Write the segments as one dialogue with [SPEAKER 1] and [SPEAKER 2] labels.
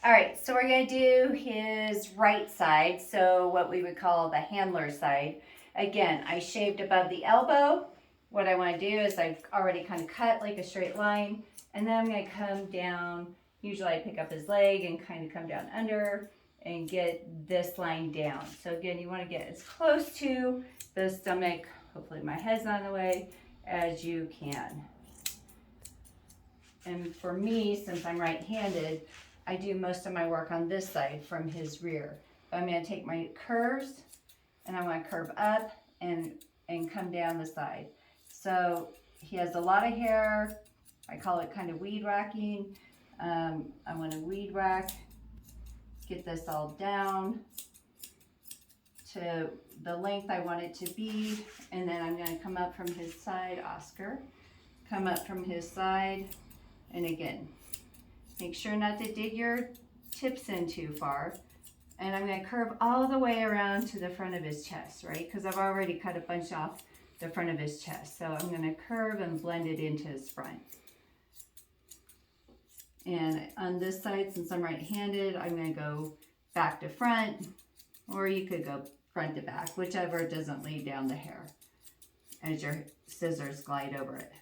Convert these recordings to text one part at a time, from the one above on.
[SPEAKER 1] All right, so we're gonna do his right side, so what we would call the handler side. Again, I shaved above the elbow. What I wanna do is I've already kind of cut like a straight line, and then I'm gonna come down. Usually I pick up his leg and kind of come down under and get this line down. So again, you wanna get as close to the stomach, hopefully my head's not in the way, as you can. And for me, since I'm right-handed, I do most of my work on this side from his rear. But I'm gonna take my curves and I wanna curve up and come down the side. So he has a lot of hair. I call it kind of weed whacking. I wanna weed whack, get this all down to the length I want it to be. And then I'm gonna come up from his side, Oscar, come up from his side. And again, make sure not to dig your tips in too far. And I'm gonna curve all the way around to the front of his chest, right? Because I've already cut a bunch off the front of his chest. So I'm gonna curve and blend it into his front. And on this side, since I'm right-handed, I'm gonna go back to front, or you could go front to back, whichever doesn't lay down the hair as your scissors glide over it.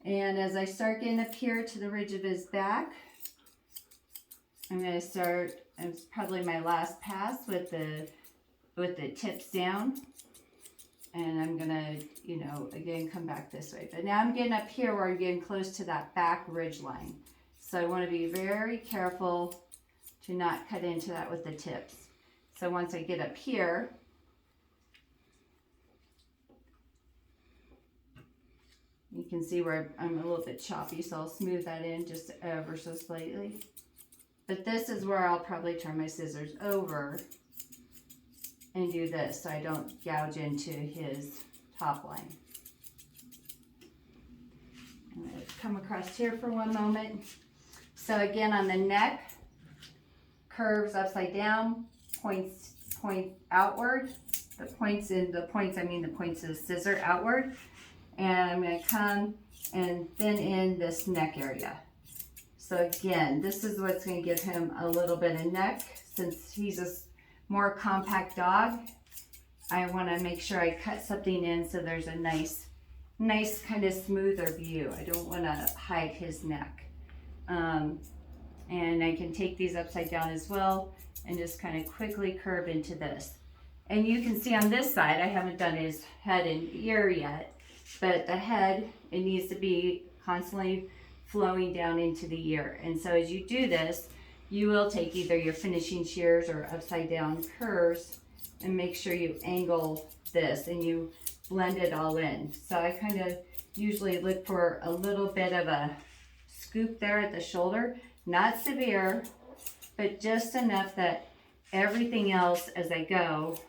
[SPEAKER 1] And as I start getting up here to the ridge of his back, I'm going to start, it's probably my last pass with the tips down. And I'm going to, again, come back this way. But now I'm getting up here where I'm getting close to that back ridge line. So I want to be very careful to not cut into that with the tips. So once I get up here, you can see where I'm a little bit choppy, so I'll smooth that in just ever so slightly. But this is where I'll probably turn my scissors over and do this so I don't gouge into his top line. I'm going to come across here for one moment. So again, on the neck, curves upside down, points outward. The points of the scissor outward. And I'm going to come and thin in this neck area. So again, this is what's going to give him a little bit of neck. Since he's a more compact dog, I want to make sure I cut something in so there's a nice kind of smoother view. I don't want to hide his neck. And I can take these upside down as well and just kind of quickly curve into this. And you can see on this side, I haven't done his head and ear yet. But the head, it needs to be constantly flowing down into the ear. And so as you do this, you will take either your finishing shears or upside down curves and make sure you angle this and you blend it all in. So I kind of usually look for a little bit of a scoop there at the shoulder, not severe, but just enough that everything else as I go,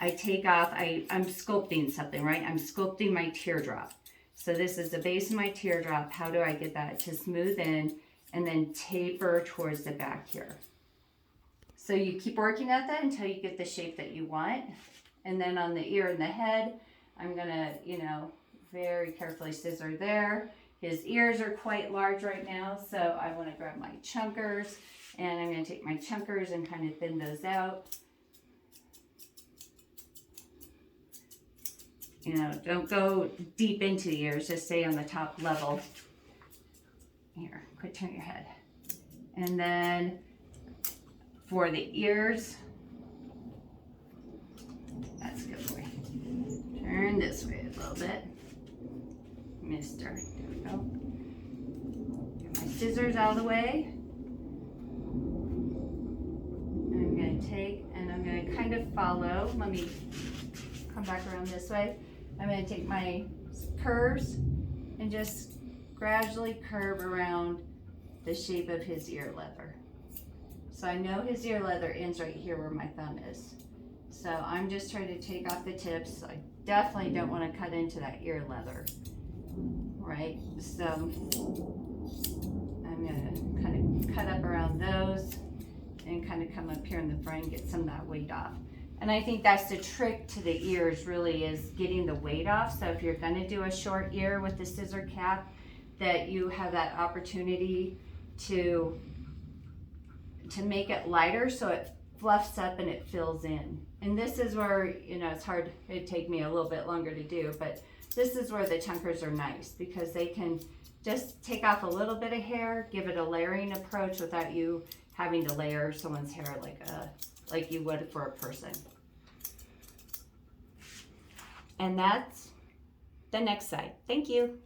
[SPEAKER 1] I take off, I'm sculpting something, right? I'm sculpting my teardrop. So this is the base of my teardrop. How do I get that to smooth in and then taper towards the back here? So you keep working at that until you get the shape that you want. And then on the ear and the head, I'm gonna, very carefully scissor there. His ears are quite large right now, so I wanna grab my chunkers and I'm gonna take my chunkers and kind of thin those out. Don't go deep into the ears, just stay on the top level. Here, quit turning your head. And then for the ears, that's a good boy. Turn this way a little bit. Mister, there we go. Get my scissors out of the way. I'm going to take, and I'm going to kind of follow. Let me come back around this way. I'm going to take my curves and just gradually curve around the shape of his ear leather. So I know his ear leather ends right here where my thumb is. So I'm just trying to take off the tips. I definitely don't want to cut into that ear leather, right? So I'm going to kind of cut up around those and kind of come up here in the front and get some of that weight off. And I think that's the trick to the ears, really, is getting the weight off. So if you're going to do a short ear with the scissor cap, that you have that opportunity to to make it lighter so it fluffs up and it fills in. And this is where, you know, it's hard, it'd take me a little bit longer to do, but this is where the chunkers are nice because they can just take off a little bit of hair, give it a layering approach without you having to layer someone's hair like you would for a person. And that's the next side. Thank you.